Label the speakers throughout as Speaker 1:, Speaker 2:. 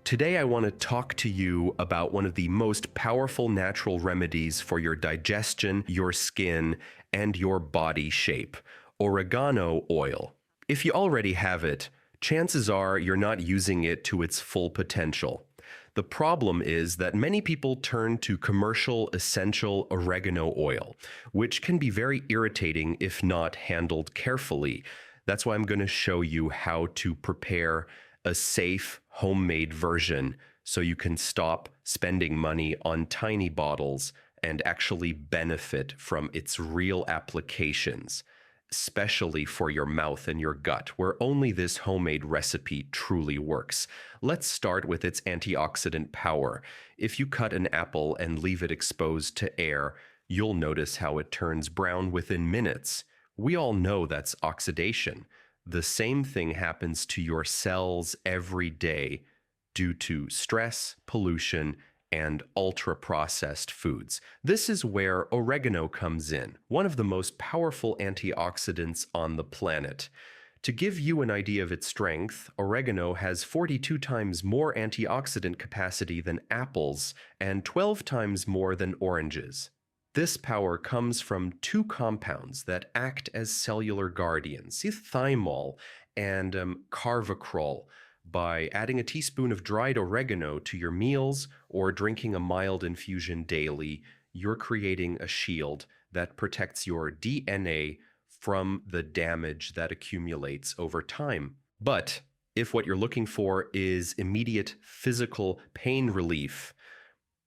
Speaker 1: Today, I want to talk to you about one of the most powerful natural remedies for your digestion, your skin, and your body shape: oregano oil. If you already have it, chances are you're not using it to its full potential. The problem is that many people turn to commercial essential oregano oil, which can be very irritating if not handled carefully. That's why I'm going to show you how to prepare a safe homemade version so you can stop spending money on tiny bottles and actually benefit from its real applications, especially for your mouth and your gut, where only this homemade recipe truly works. Let's start with its antioxidant power. If you cut an apple and leave it exposed to air, you'll notice how it turns brown within minutes. We all know that's oxidation. The same thing happens to your cells every day due to stress, pollution, and ultra-processed foods. This is where oregano comes in, one of the most powerful antioxidants on the planet. To give you an idea of its strength, oregano has 42 times more antioxidant capacity than apples and 12 times more than oranges. This power comes from two compounds that act as cellular guardians, thymol and carvacrol. By adding a teaspoon of dried oregano to your meals or drinking a mild infusion daily, you're creating a shield that protects your DNA from the damage that accumulates over time. But if what you're looking for is immediate physical pain relief,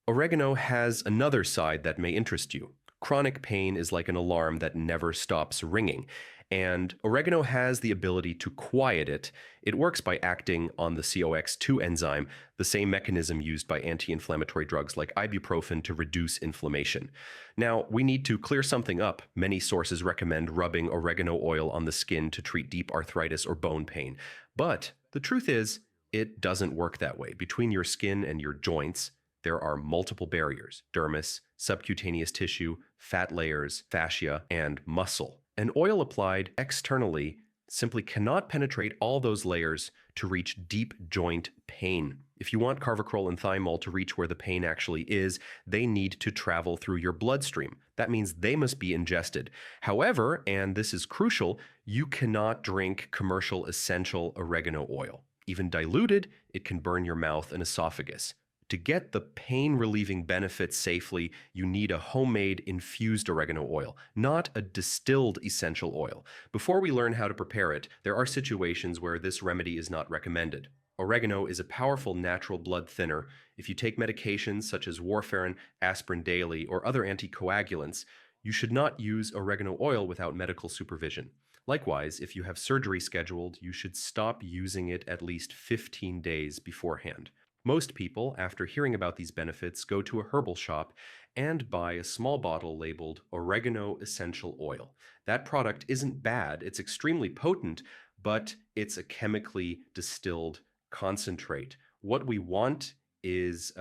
Speaker 1: oregano has another side that may interest you. Chronic pain is like an alarm that never stops ringing, and oregano has the ability to quiet it. It works by acting on the COX-2 enzyme, the same mechanism used by anti-inflammatory drugs like ibuprofen to reduce inflammation. Now, we need to clear something up. Many sources recommend rubbing oregano oil on the skin to treat deep arthritis or bone pain. But the truth is, it doesn't work that way. Between your skin and your joints, there are multiple barriers: dermis, subcutaneous tissue, fat layers, fascia, and muscle. An oil applied externally simply cannot penetrate all those layers to reach deep joint pain. If you want carvacrol and thymol to reach where the pain actually is, they need to travel through your bloodstream. That means they must be ingested. However, and this is crucial, you cannot drink commercial essential oregano oil. Even diluted, it can burn your mouth and esophagus. To get the pain-relieving benefits safely, you need a homemade infused oregano oil, not a distilled essential oil. Before we learn how to prepare it, there are situations where this remedy is not recommended. Oregano is a powerful natural blood thinner. If you take medications such as warfarin, aspirin daily, or other anticoagulants, you should not use oregano oil without medical supervision. Likewise, if you have surgery scheduled, you should stop using it at least 15 days beforehand. Most people, after hearing about these benefits, go to a herbal shop and buy a small bottle labeled Oregano Essential Oil. That product isn't bad, it's extremely potent, but it's a chemically distilled concentrate. What we want is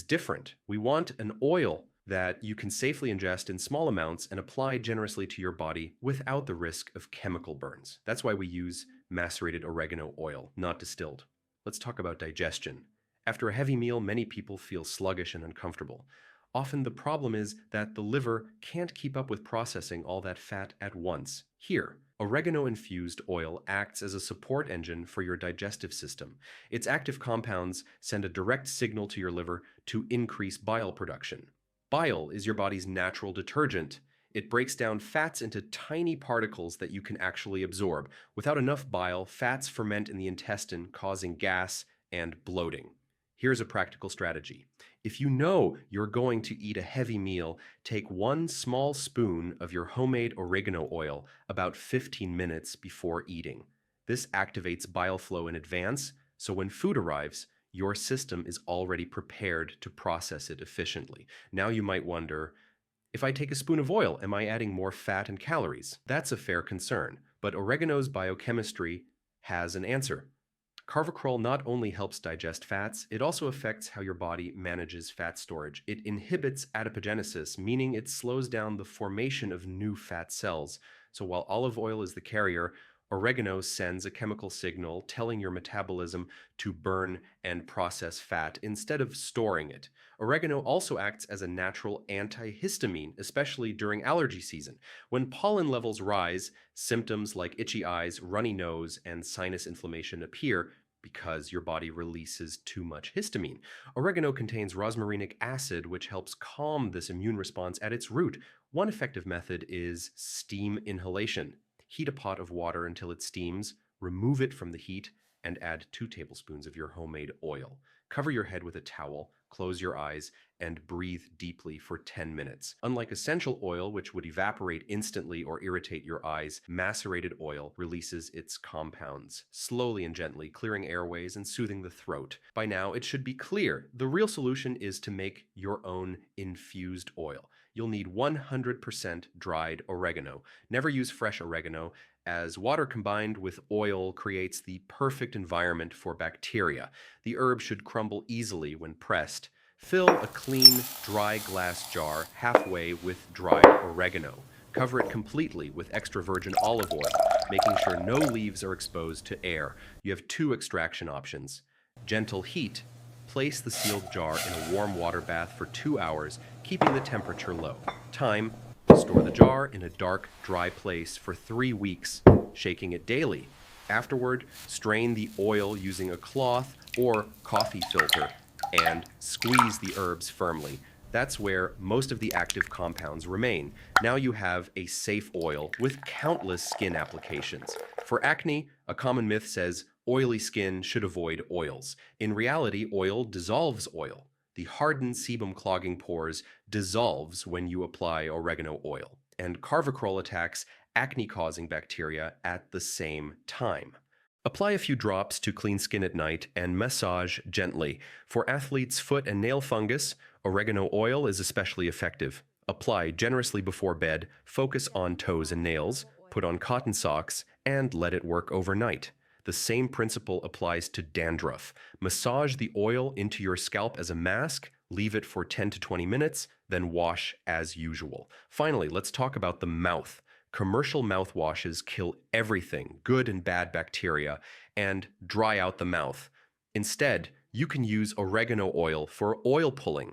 Speaker 1: different. We want an oil that you can safely ingest in small amounts and apply generously to your body without the risk of chemical burns. That's why we use macerated oregano oil, not distilled. Let's talk about digestion. After a heavy meal, many people feel sluggish and uncomfortable. Often the problem is that the liver can't keep up with processing all that fat at once. Here, oregano-infused oil acts as a support engine for your digestive system. Its active compounds send a direct signal to your liver to increase bile production. Bile is your body's natural detergent. It breaks down fats into tiny particles that you can actually absorb. Without enough bile, fats ferment in the intestine, causing gas and bloating. Here's a practical strategy. If you know you're going to eat a heavy meal, take one small spoon of your homemade oregano oil about 15 minutes before eating. This activates bile flow in advance, so when food arrives, your system is already prepared to process it efficiently. Now you might wonder, if I take a spoon of oil, am I adding more fat and calories? That's a fair concern, but oregano's biochemistry has an answer. Carvacrol not only helps digest fats, it also affects how your body manages fat storage. It inhibits adipogenesis, meaning it slows down the formation of new fat cells. So while olive oil is the carrier, Oregano sends a chemical signal telling your metabolism to burn and process fat instead of storing it. Oregano also acts as a natural antihistamine, especially during allergy season. When pollen levels rise, symptoms like itchy eyes, runny nose, and sinus inflammation appear because your body releases too much histamine. Oregano contains rosmarinic acid, which helps calm this immune response at its root. One effective method is steam inhalation. Heat a pot of water until it steams, remove it from the heat, and add 2 tablespoons of your homemade oil. Cover your head with a towel, close your eyes, and breathe deeply for 10 minutes. Unlike essential oil, which would evaporate instantly or irritate your eyes, macerated oil releases its compounds, slowly and gently, clearing airways and soothing the throat. By now, it should be clear. The real solution is to make your own infused oil. You'll need 100% dried oregano. Never use fresh oregano, as water combined with oil creates the perfect environment for bacteria. The herb should crumble easily when pressed. Fill a clean, dry glass jar halfway with dried oregano. Cover it completely with extra virgin olive oil, making sure no leaves are exposed to air. You have 2 extraction options. Gentle heat. Place the sealed jar in a warm water bath for 2 hours, keeping the temperature low. Time. Store the jar in a dark, dry place for 3 weeks, shaking it daily. Afterward, strain the oil using a cloth or coffee filter and squeeze the herbs firmly. That's where most of the active compounds remain. Now you have a safe oil with countless skin applications. For acne, a common myth says oily skin should avoid oils. In reality, oil dissolves oil. The hardened sebum clogging pores dissolves when you apply oregano oil, and carvacrol attacks acne-causing bacteria at the same time. Apply a few drops to clean skin at night and massage gently. For athletes' foot and nail fungus, oregano oil is especially effective. Apply generously before bed, focus on toes and nails, put on cotton socks, and let it work overnight. The same principle applies to dandruff. Massage the oil into your scalp as a mask, leave it for 10 to 20 minutes, then wash as usual. Finally, let's talk about the mouth. Commercial mouthwashes kill everything, good and bad bacteria, and dry out the mouth. Instead, you can use oregano oil for oil pulling.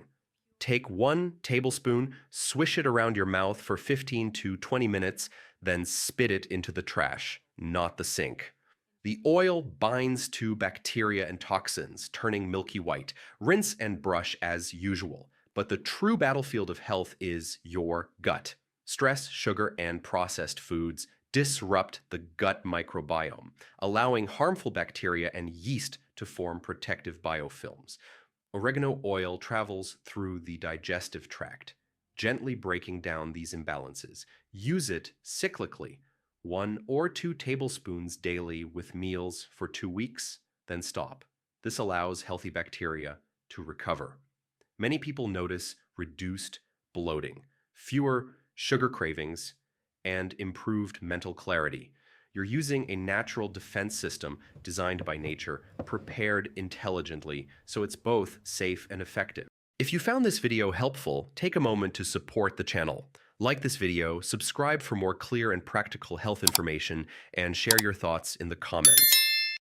Speaker 1: Take 1 tablespoon, swish it around your mouth for 15 to 20 minutes, then spit it into the trash, not the sink. The oil binds to bacteria and toxins, turning milky white. Rinse and brush as usual. But the true battlefield of health is your gut. Stress, sugar, and processed foods disrupt the gut microbiome, allowing harmful bacteria and yeast to form protective biofilms. Oregano oil travels through the digestive tract, gently breaking down these imbalances. Use it cyclically, 1 or 2 tablespoons daily with meals for 2 weeks, then stop. This allows healthy bacteria to recover. Many people notice reduced bloating, fewer sugar cravings, and improved mental clarity. You're using a natural defense system designed by nature, prepared intelligently, so it's both safe and effective. If you found this video helpful, take a moment to support the channel. Like this video, subscribe for more clear and practical health information, and share your thoughts in the comments.